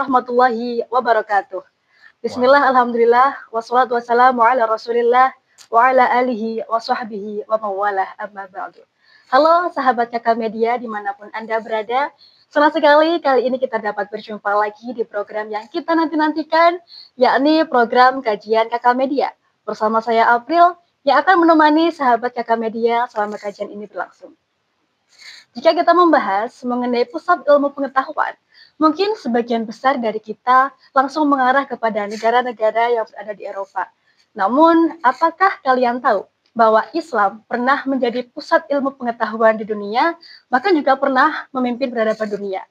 warahmatullahi wabarakatuh. Wah, Bismillah, alhamdulillah, wassalatu wassalamu ala rasulillah, wa ala alihi wa sahbihi wa mawalah, amma ba'du. Halo sahabat Kakak Media dimanapun Anda berada, senang sekali kali ini kita dapat berjumpa lagi di program yang kita nanti-nantikan, yakni program kajian Kakak Media. Bersama saya April, yang akan menemani sahabat Kakak Media selama kajian ini berlangsung. Jika kita membahas mengenai pusat ilmu pengetahuan, mungkin sebagian besar dari kita langsung mengarah kepada negara-negara yang berada di Eropa. Namun, apakah kalian tahu bahwa Islam pernah menjadi pusat ilmu pengetahuan di dunia, bahkan juga pernah memimpin peradaban dunia?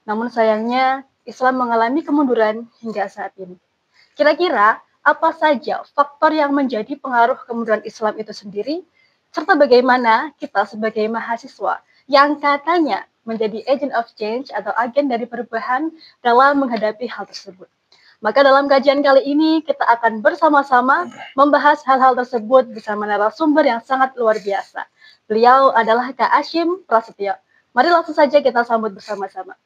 Namun sayangnya, Islam mengalami kemunduran hingga saat ini. Kira-kira apa saja faktor yang menjadi pengaruh kemunduran Islam itu sendiri, serta bagaimana kita sebagai mahasiswa yang katanya menjadi agent of change atau agen dari perubahan dalam menghadapi hal tersebut. Maka dalam kajian kali ini kita akan bersama-sama membahas hal-hal tersebut bersama narasumber yang sangat luar biasa. Beliau adalah Kak Ashim Prasetyo. Mari langsung saja kita sambut bersama-sama.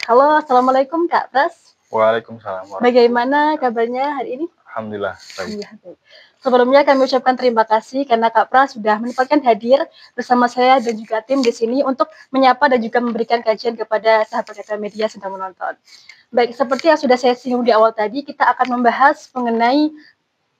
Halo, Assalamualaikum Kak Pras. Waalaikumsalam. Bagaimana kabarnya hari ini? Alhamdulillah. Iya, baik. Sebelumnya kami ucapkan terima kasih karena Kak Pras sudah menyempatkan hadir bersama saya dan juga tim di sini untuk menyapa dan juga memberikan kajian kepada sahabat Kakak Media sedang menonton. Baik, seperti yang sudah saya singgung di awal tadi, kita akan membahas mengenai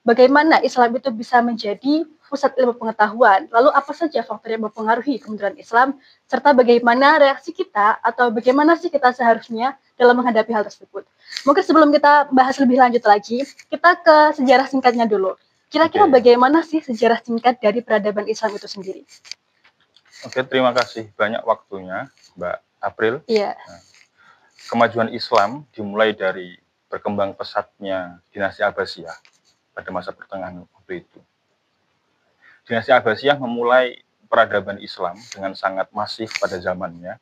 bagaimana Islam itu bisa menjadi pusat ilmu pengetahuan. Lalu apa saja faktor yang mempengaruhi kemunduran Islam, serta bagaimana reaksi kita atau bagaimana sih kita seharusnya dalam menghadapi hal tersebut. Mungkin sebelum kita bahas lebih lanjut lagi, kita ke sejarah singkatnya dulu. Kira-kira bagaimana sih sejarah singkat dari peradaban Islam itu sendiri? Oke, terima kasih banyak waktunya, Mbak April. Iya. Nah, kemajuan Islam dimulai dari berkembang pesatnya dinasti Abbasiyah pada masa pertengahan waktu itu. Dinasti Abbasiyah memulai peradaban Islam dengan sangat masif pada zamannya,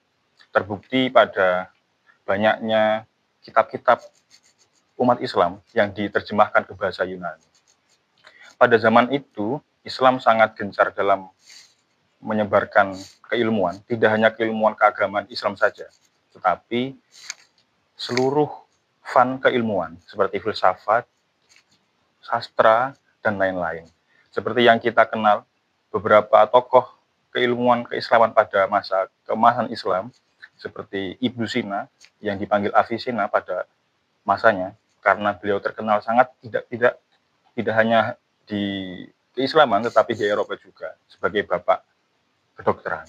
terbukti pada banyaknya kitab-kitab umat Islam yang diterjemahkan ke bahasa Yunani. Pada zaman itu, Islam sangat gencar dalam menyebarkan keilmuan, tidak hanya keilmuan keagamaan Islam saja, tetapi seluruh fan keilmuan seperti filsafat, sastra, dan lain-lain. Seperti yang kita kenal, beberapa tokoh keilmuan keislaman pada masa keemasan Islam, seperti Ibnu Sina yang dipanggil Avicenna pada masanya, karena beliau terkenal sangat tidak hanya di keislaman, tetapi di Eropa juga sebagai bapak kedokteran.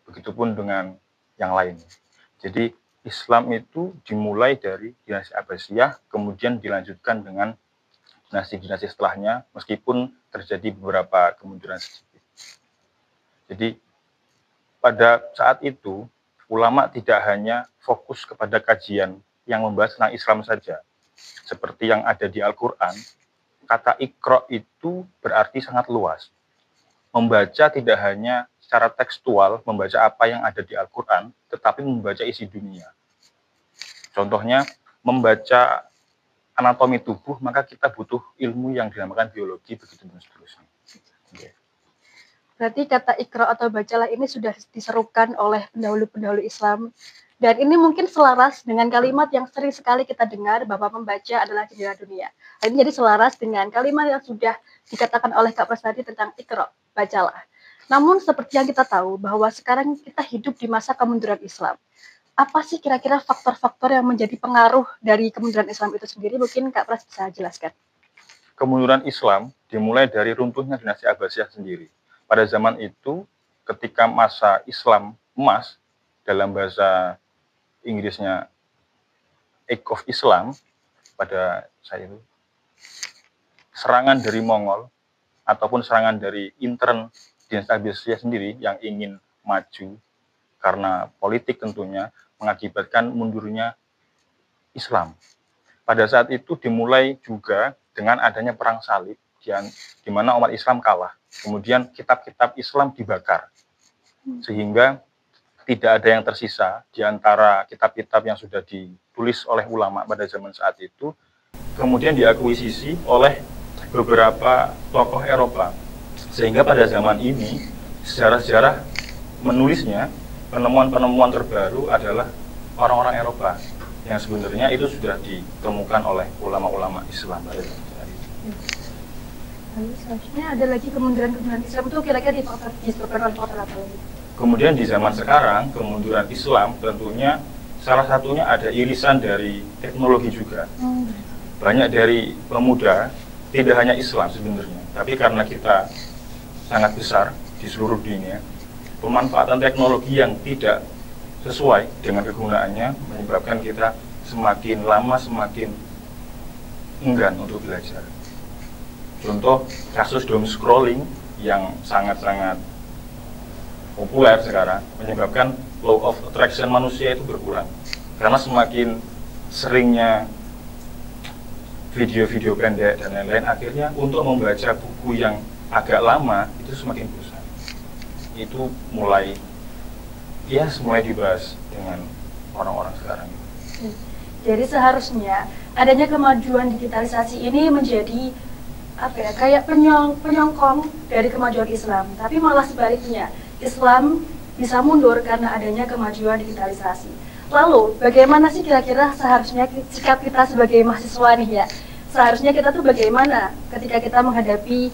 Begitupun dengan yang lainnya. Jadi Islam itu dimulai dari dinasti Abbasiyah, kemudian dilanjutkan dengan dinasti-dinasti setelahnya, meskipun terjadi beberapa kemunduran sedikit. Jadi pada saat itu, ulama tidak hanya fokus kepada kajian yang membahas tentang Islam saja. Seperti yang ada di Al-Quran, kata Iqra itu berarti sangat luas. Membaca tidak hanya secara tekstual, membaca apa yang ada di Al-Quran, tetapi membaca isi dunia. Contohnya, membaca anatomi tubuh, maka kita butuh ilmu yang dinamakan biologi, begitu dan seterusnya. Okay. Berarti kata Iqra atau bacalah ini sudah diserukan oleh pendahulu-pendahulu Islam. Dan ini mungkin selaras dengan kalimat yang sering sekali kita dengar bahwa membaca adalah jendela dunia. Ini jadi selaras dengan kalimat yang sudah dikatakan oleh Kak Pras tadi tentang Iqra, bacalah. Namun seperti yang kita tahu bahwa sekarang kita hidup di masa kemunduran Islam. Apa sih kira-kira faktor-faktor yang menjadi pengaruh dari kemunduran Islam itu sendiri? Mungkin Kak Pras bisa jelaskan. Kemunduran Islam dimulai dari runtuhnya dinasti Abbasiyah sendiri. Pada zaman itu, ketika masa Islam emas, dalam bahasa Inggrisnya Age of Islam, pada saat itu, serangan dari Mongol, ataupun serangan dari intern dinasti Abbasiyah sendiri yang ingin maju, karena politik tentunya, mengakibatkan mundurnya Islam. Pada saat itu dimulai juga dengan adanya perang salib, di mana umat Islam kalah. Kemudian kitab-kitab Islam dibakar, sehingga tidak ada yang tersisa di antara kitab-kitab yang sudah ditulis oleh ulama pada zaman saat itu, kemudian diakuisisi oleh beberapa tokoh Eropa. Sehingga pada zaman ini, sejarah-sejarah menulisnya, penemuan-penemuan terbaru adalah orang-orang Eropa yang sebenarnya itu sudah ditemukan oleh ulama-ulama Islam pada zaman itu. Lalu selanjutnya ada lagi kemunduran Islam itu kira-kira disebabkan oleh faktor apa lagi? Kemudian di zaman sekarang kemunduran Islam tentunya salah satunya ada irisan dari teknologi juga. Banyak dari pemuda tidak hanya Islam sebenarnya, tapi karena kita sangat besar di seluruh dunia, pemanfaatan teknologi yang tidak sesuai dengan kegunaannya menyebabkan kita semakin lama semakin enggan untuk belajar. Contoh kasus doom scrolling yang sangat-sangat populer sekarang menyebabkan law of attraction manusia itu berkurang karena semakin seringnya video-video pendek dan lain-lain, akhirnya untuk membaca buku yang agak lama itu semakin bosan. Itu mulai dibahas dengan orang-orang sekarang. Jadi seharusnya adanya kemajuan digitalisasi ini menjadi kayak penyongkong dari kemajuan Islam, tapi malah sebaliknya Islam bisa mundur karena adanya kemajuan digitalisasi. Lalu bagaimana sih kira-kira seharusnya sikap kita sebagai mahasiswa nih ya? Seharusnya kita tuh bagaimana ketika kita menghadapi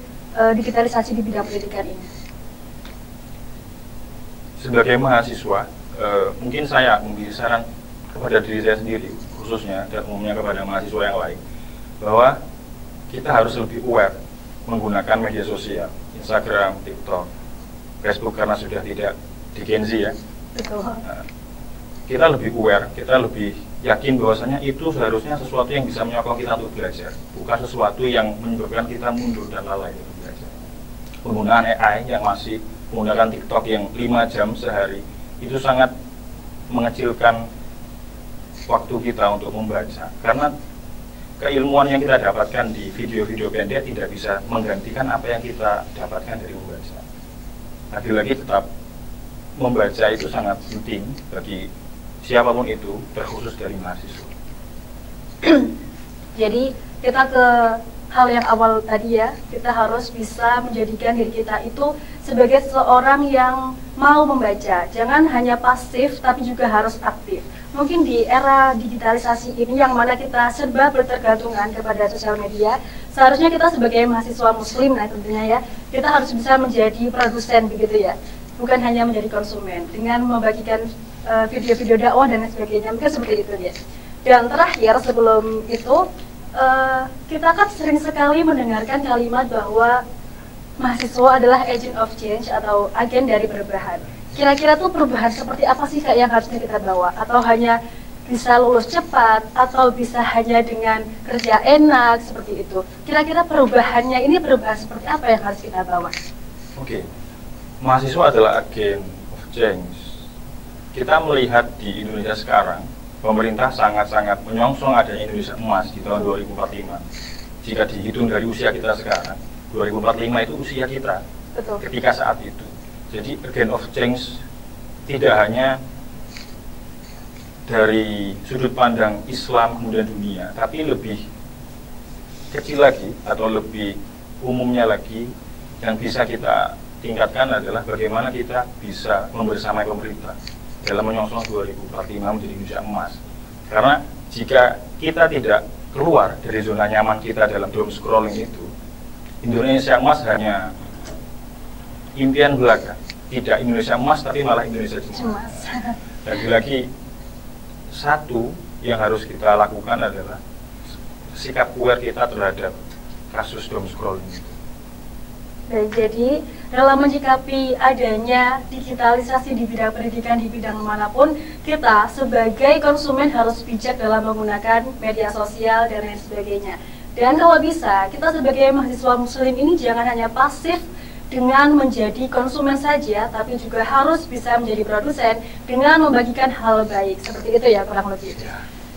digitalisasi di bidang pendidikan ini? Sebagai mahasiswa, mungkin saya memberi saran kepada diri saya sendiri, khususnya dan umumnya kepada mahasiswa yang lain, bahwa kita harus lebih aware menggunakan media sosial, Instagram, TikTok, Facebook karena sudah tidak di Gen Z ya. Betul. Kita lebih aware, kita lebih yakin bahwasanya itu seharusnya sesuatu yang bisa menyokong kita untuk belajar, bukan sesuatu yang menyebabkan kita mundur dan lalai untuk belajar. Penggunaan AI yang masih menggunakan TikTok yang 5 jam sehari itu sangat mengecilkan waktu kita untuk membaca, karena keilmuan yang kita dapatkan di video-video pendek tidak bisa menggantikan apa yang kita dapatkan dari membaca. Lagi-lagi tetap membaca itu sangat penting bagi siapapun itu, terkhusus dari mahasiswa. Jadi kita ke hal yang awal tadi ya, kita harus bisa menjadikan diri kita itu sebagai seorang yang mau membaca. Jangan hanya pasif, tapi juga harus aktif. Mungkin di era digitalisasi ini yang mana kita serba bertergantungan kepada sosial media, seharusnya kita sebagai mahasiswa muslim, nah tentunya ya, kita harus bisa menjadi produsen begitu ya, bukan hanya menjadi konsumen, dengan membagikan video-video dakwah dan lain sebagainya, mungkin seperti itu ya. Dan terakhir sebelum itu, kita kan sering sekali mendengarkan kalimat bahwa mahasiswa adalah agent of change atau agen dari perubahan. Kira-kira tuh perubahan seperti apa sih Kak yang harusnya kita bawa? Atau hanya bisa lulus cepat, atau bisa hanya dengan kerja enak, seperti itu. Kira-kira perubahannya ini perubahan seperti apa yang harus kita bawa? Oke, mahasiswa adalah agen of change. Kita melihat di Indonesia sekarang, pemerintah sangat-sangat menyongsong adanya Indonesia emas di tahun 2045. Jika dihitung dari usia kita sekarang, 2045 itu usia kita. Betul. Ketika saat itu. Jadi agent of change tidak hanya dari sudut pandang Islam kemudian dunia, tapi lebih kecil lagi atau lebih umumnya lagi yang bisa kita tingkatkan adalah bagaimana kita bisa membersamai pemerintah dalam menyongsong 2045 menjadi Indonesia emas. Karena jika kita tidak keluar dari zona nyaman kita dalam doom scrolling itu, Indonesia emas hanya impian belaka. Tidak Indonesia emas, tapi malah Indonesia cemas. Lagi-lagi satu yang harus kita lakukan adalah sikap aware kita terhadap kasus doom scrolling itu. Jadi dalam menyikapi adanya digitalisasi di bidang pendidikan di bidang manapun, kita sebagai konsumen harus bijak dalam menggunakan media sosial dan lain sebagainya. Dan kalau bisa, kita sebagai mahasiswa muslim ini jangan hanya pasif dengan menjadi konsumen saja, tapi juga harus bisa menjadi produsen dengan membagikan hal baik. Seperti itu ya kurang lebih.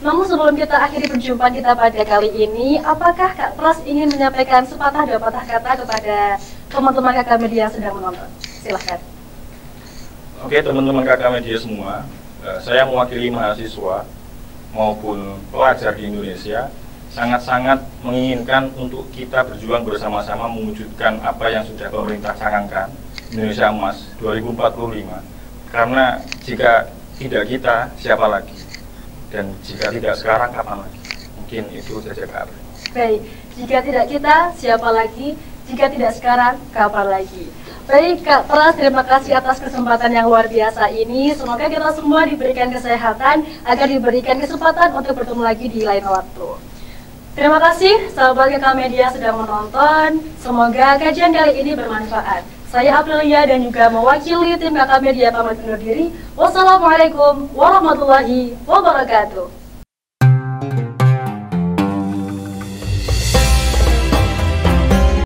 Namun sebelum kita akhiri perjumpaan kita pada kali ini, apakah Kak Pras ingin menyampaikan sepatah dua patah kata kepada teman-teman kakak media yang sedang menonton? Silahkan. Oke, teman-teman kakak media semua, saya mewakili mahasiswa maupun pelajar di Indonesia, sangat-sangat menginginkan untuk kita berjuang bersama-sama mewujudkan apa yang sudah pemerintah canangkan, Indonesia Emas 2045. Karena jika tidak kita, siapa lagi? Dan jika tidak sekarang, kapan lagi? Mungkin itu saja Kak April. Baik, jika tidak kita, siapa lagi? Jika tidak sekarang, kapan lagi? Baik Kak Pras, terima kasih atas kesempatan yang luar biasa ini. Semoga kita semua diberikan kesehatan agar diberikan kesempatan untuk bertemu lagi di lain waktu. Terima kasih sahabat KK Media sudah menonton. Semoga kajian kali ini bermanfaat. Saya Aprilia dan juga mewakili tim KK Media pamit undur diri. Wassalamualaikum warahmatullahi wabarakatuh.